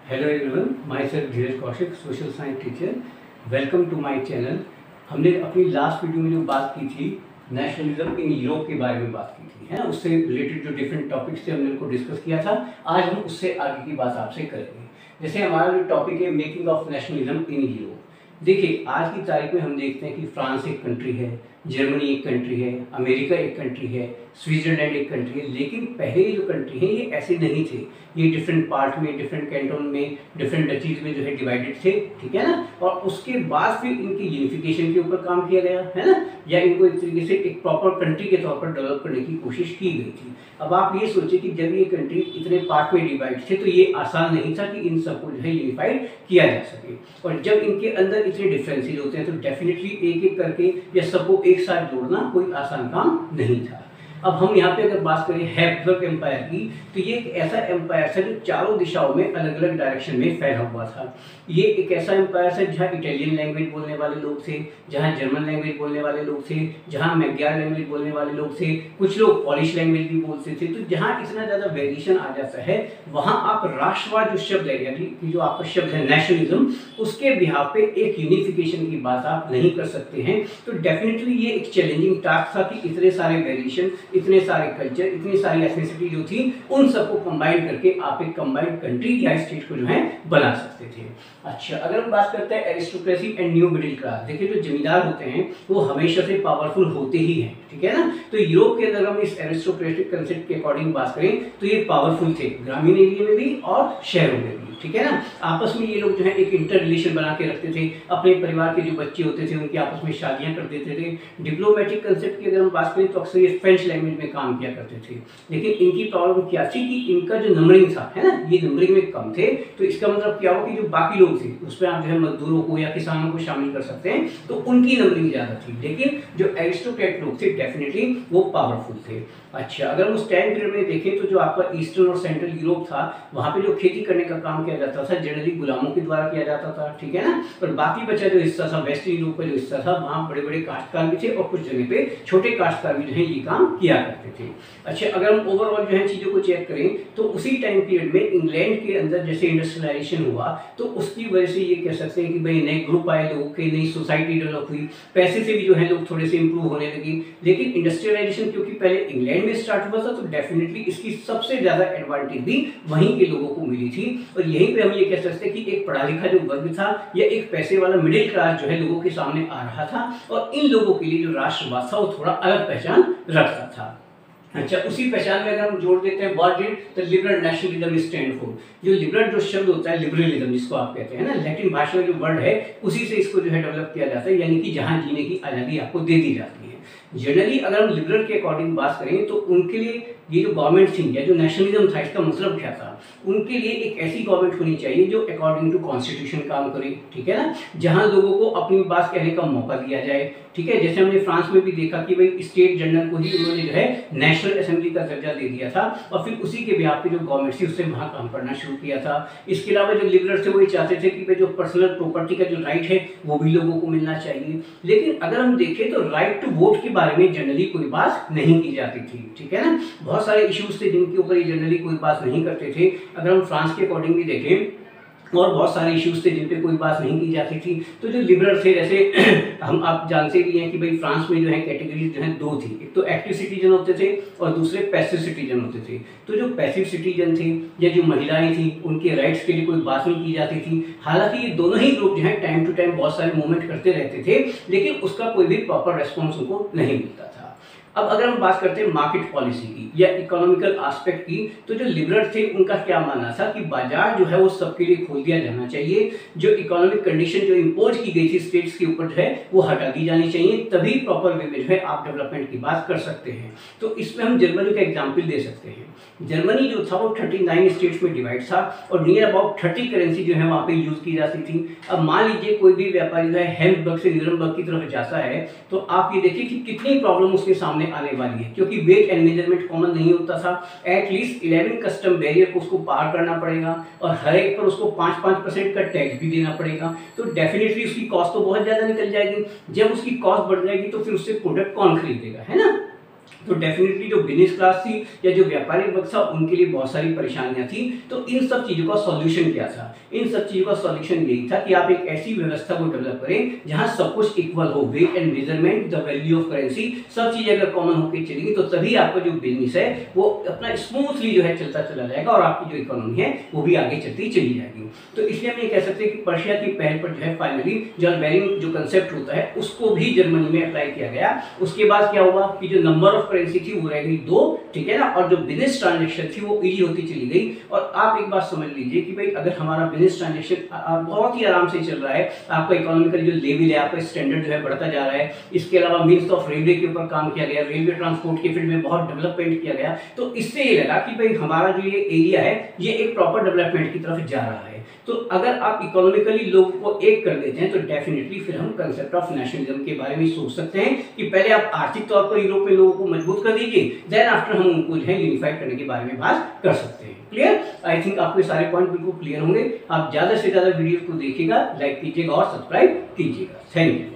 Hello everyone, myself Dheeraj Kaushik, social science teacher. Welcome to my channel. हमने अपनी last video में जो बात की थी नेशनलिज्म इन यूरोप के बारे में बात की थी, है ना। उससे रिलेटेड जो डिफरेंट टॉपिक्स थे हमने उनको डिस्कस किया था। आज हम उससे आगे की बात आपसे करेंगे। जैसे हमारा जो टॉपिक है making of nationalism in Europe. देखिए, आज की तारीख में हम देखते हैं कि फ्रांस एक कंट्री है, जर्मनी एक कंट्री है, अमेरिका एक कंट्री है, स्विट्जरलैंड एक कंट्री है। लेकिन पहले जो कंट्री है ये ऐसे नहीं थे। ये डिफरेंट पार्ट में, डिफरेंट कैंटोन में, डिफरेंट डचीज में जो है डिवाइडेड थे, ठीक है ना। और उसके बाद फिर इनकी यूनिफिकेशन के ऊपर काम किया गया, है ना, या इनको एक तरीके से एक प्रॉपर कंट्री के तौर पर डेवलप करने की कोशिश की गई थी। अब आप ये सोचिए कि जब ये कंट्री इतने पार्ट में डिवाइड थे तो ये आसान नहीं था कि इन सबको जो है यूनिफाइड किया जा सके। और जब इनके अंदर इतने डिफरेंसेस होते हैं तो डेफिनेटली एक एक करके या सबको एक साथ जोड़ना कोई आसान काम नहीं था। अब हम यहाँ पे अगर बात करें हैब्सबर्ग एम्पायर की, तो ये एक ऐसा एम्पायर था जो चारों दिशाओं में अलग अलग डायरेक्शन में फैला हुआ था। ये एक ऐसा एम्पायर था जहाँ इटालियन लैंग्वेज बोलने वाले लोग थे, जहाँ जर्मन लैंग्वेज बोलने वाले लोग थे, जहाँ मैग्यार लैंग्वेज बोलने वाले लोग थे, कुछ लोग पॉलिश लैंग्वेज भी बोलते थे। तो जहाँ इतना ज़्यादा वेरिएशन आ जाता है वहाँ आप राष्ट्रवाद जो शब्द है, यानी कि जो आपका शब्द है नेशनलिज्म, उसके बिहाफ पे एक यूनिफिकेशन की बात आप नहीं कर सकते हैं। तो डेफिनेटली ये एक चैलेंजिंग टास्क था कि इतने सारे वेरिएशन, इतने सारे कल्चर, इतनी सारी एथनिसिटी जो थी, उन सबको कंबाइन करके आप एक कंबाइंड कंट्री या स्टेट को जो है बना सकते थे। अच्छा, अगर हम बात करते हैं aristocracy and new middle class, देखिए जो जमींदार होते हैं वो हमेशा से पावरफुल होते ही हैं, ठीक है ना। तो यूरोप के अंदर हम इस एरिस्टोक्रेटिक कंसेप्ट के अकॉर्डिंग बात करें तो ये पावरफुल थे, ग्रामीण एरिया में भी और शहरों में भी, ठीक है ना। आपस में ये लोग जो है एक इंटर रिलेशन बना के रखते थे। अपने परिवार के जो बच्चे होते थे उनकी आपस में शादियां कर देते थे। डिप्लोमेटिक कंसेप्ट की अगर हम बात करें तो अक्सर ये फ्रेंच लैंग्वेज में काम किया करते थे। लेकिन इनकी प्रॉब्लम क्या थी कि इनका जो नंबरिंग था, है ना, ये नंबरिंग में कम थे। तो इसका मतलब क्या हो कि जो बाकी लोग थे उसमें आप जो है मजदूरों को या किसानों को शामिल कर सकते हैं, तो उनकी नंबरिंग ज्यादा थी। लेकिन जो एरिस्टोक्रेट लोग थे डेफिनेटली वो पावरफुल थे। अच्छा, अगर हम उस टाइम पीरियड में देखें तो जो आपका ईस्टर्न और सेंट्रल यूरोप था वहाँ पे जो खेती करने का काम किया जाता था जनरली गुलामों के द्वारा किया जाता था, ठीक है ना। और बाकी बचा जो हिस्सा था, वेस्ट यूरोप का जो हिस्सा था, वहाँ बड़े बड़े काश्तकार भी थे और कुछ जगह पे छोटे काश्तकार भी जो है ये काम किया करते थे। अच्छा, अगर हम ओवरऑल जो है चीज़ों को चेक करें तो उसी टाइम पीरियड में इंग्लैंड के अंदर जैसे इंडस्ट्रियलाइजेशन हुआ तो उसकी वजह से ये कह सकते हैं कि भाई नए ग्रुप आए लोगों के, नई सोसाइटी डेवलप हुई, पैसे से भी जो है लोग थोड़े से इंप्रूव होने लगे। लेकिन इंडस्ट्रियलाइजेशन क्योंकि पहले इंग्लैंड में स्टार्ट हुआ था तो डेफिनेटली इसकी सबसे ज़्यादा एडवांटेज भी वहीं के लोगों को मिली थी। और यहीं पर हम ये कह सकते हैं कि एक पढ़ा लिखा जो वर्ग था या एक पैसे वाला मिडिल क्लास जो है लोगों के सामने आ रहा था और इन लोगों के लिए जो राष्ट्रवाद था वो थोड़ा अलग पहचान रखता था। अच्छा, उसी पहचान में अगर हम जोड़ देते हैं what did the liberal nationalism stand for. जो लिबरल जो शब्द होता है, लिबरलिज्म जिसको आप कहते हैं ना, लैटिन भाषा में जो वर्ड है उसी से इसको जो है डेवलप किया जाता है, यानी कि जहां जीने की आज़ादी आपको दे दी जाती है। जनरली अगर हम लिबरल के अकॉर्डिंग बात करें तो उनके लिए ये जो गवर्नमेंट थी या जो नेशनलिज्म था, इसका मतलब क्या था, उनके लिए एक ऐसी गवर्नमेंट होनी चाहिए जो अकॉर्डिंग टू कॉन्स्टिट्यूशन काम करे, ठीक है ना, जहां लोगों को अपनी बात कहने का मौका दिया जाए, ठीक है। जैसे हमने फ्रांस में भी देखा कि भाई स्टेट जनरल को ही उन्होंने जो है नेशनल असेंबली का दर्जा दे दिया था और फिर उसी के बिहाफ पे जो गवर्नमेंट थी उससे वहाँ काम करना शुरू किया था। इसके अलावा जो लिबरल थे वो ये चाहते थे कि भाई जो पर्सनल प्रॉपर्टी का जो राइट है वो भी लोगों को मिलना चाहिए। लेकिन अगर हम देखें तो राइट टू वोट के बारे में जनरली कोई बात नहीं की जाती थी, ठीक है ना। बहुत सारे इश्यूज थे जिनके ऊपर ये जनरली कोई बात नहीं करते थे। अगर हम फ्रांस के अकॉर्डिंग भी देखें और बहुत सारे इश्यूज थे जिन पे कोई बात नहीं की जाती थी। तो जो लिबरल थे, जैसे हम आप जानते भी हैं कि भाई फ्रांस में जो है कैटेगरीज जो है दो थी, एक तो एक्टिव सिटीजन होते थे और दूसरे पैसिव सिटीजन होते थे। तो जो पैसिव सिटीजन थे या जो महिलाएं थी उनके राइट्स के लिए कोई बात नहीं की जाती थी। हालांकि ये दोनों ही ग्रुप जो है टाइम टू टाइम बहुत सारे मूवमेंट करते रहते थे, लेकिन उसका कोई भी प्रॉपर रेस्पॉन्स उनको नहीं मिलता था। अब अगर हम बात करते हैं मार्केट पॉलिसी की या इकोनॉमिकल एस्पेक्ट की, तो जो लिबरल थे उनका क्या मानना था कि बाजार जो है वो सबके लिए खोल दिया जाना चाहिए। जो इकोनॉमिक कंडीशन जो इम्पोज की गई थी स्टेट्स के ऊपर जो है वो हटा दी जानी चाहिए, तभी प्रॉपर वे में जो है आप डेवलपमेंट की बात कर सकते हैं। तो इसमें हम जर्मनी का एग्जाम्पल दे सकते हैं। जर्मनी जो था वो 39 स्टेट्स में डिवाइड था और नियर अबाउट 30 करेंसी जो है वहाँ पे यूज की जाती थी। अब मान लीजिए कोई भी व्यापारी जो है हैम्बर्ग से न्यूरमबर्ग की तरफ जाता है तो आप ये देखिए कि कितनी प्रॉब्लम उसके सामने आने वाली है, क्योंकि वेट एंड मेजरमेंट कॉमन नहीं होता था। एटलीस्ट 11 कस्टम बैरियर को उसको पार करना पड़ेगा और हर एक पर उसको 5% का टैक्स भी देना पड़ेगा। तो डेफिनेटली उसकी कॉस्ट तो बहुत ज़्यादा निकल जाएगी। जब उसकी कॉस्ट बढ़ जाएगी तो फिर उससे प्रोडक्ट कौन खरीदेगा, है ना। तो डेफिनेटली जो बिजनेस क्लास थी या जो व्यापारिक वर्ग था उनके लिए बहुत सारी परेशानियां थी। तो इन सब चीज़ों का सॉल्यूशन क्या था? इन सब चीज़ों का सॉल्यूशन यही था कि आप एक ऐसी व्यवस्था को डेवलप करें जहां सब कुछ इक्वल हो, weight and measurement, the value of currency, सब चीज़ें अगर कॉमन होकर चलेंगी तो तभी आपका जो बिजनेस है वो अपना स्मूथली जो है चलता चला जाएगा और आपकी जो इकोनॉमी है वो भी आगे चलती चली जाएगी। तो इसलिए हम ये कह सकते हैं कि पर्शिया की पहल पर जो है फाइनली जॉन बेरिंग जो कंसेप्ट होता है उसको भी जर्मनी में अप्लाई किया गया। उसके बाद क्या हुआ कि जो नंबर ऑफ करेंसी थी वो रह गई 2, ठीक है ना, और जो बिजनेस ट्रांजेक्शन थी वो इजी होती चली गई। और आप एक बात समझ लीजिए कि भाई अगर हमारा बिजनेस ट्रांजेक्शन बहुत ही आराम से चल रहा है, आपका इकोनॉमिकल जो लेवल है, आपका स्टैंडर्ड जो है बढ़ता जा रहा है, इसके अलावा मीन्स ऑफ रेलवे के ऊपर काम किया गया, रेलवे ट्रांसपोर्ट के फील्ड में बहुत डेवलपमेंट किया गया, तो इससे ये लगा कि भाई हमारा जो ये एरिया है ये एक प्रॉपर डेवलपमेंट की तरफ जा रहा है। तो अगर आप इकोनॉमिकली लोगों को एक कर देते हैं तो डेफिनेटली फिर हम कंसेप्ट ऑफ नेशनलिज्म के बारे में सोच सकते हैं कि पहले आप आर्थिक तौर पर यूरोप में लोगों को मजबूत कर दीजिए, देन आफ्टर हम उनको जो है यूनिफाइड करने के बारे में बात कर सकते हैं। क्लियर? आई थिंक आपके सारे पॉइंट बिल्कुल क्लियर होंगे। आप ज्यादा से ज्यादा वीडियो को देखिएगा, लाइक कीजिएगा और सब्सक्राइब कीजिएगा। Thank you.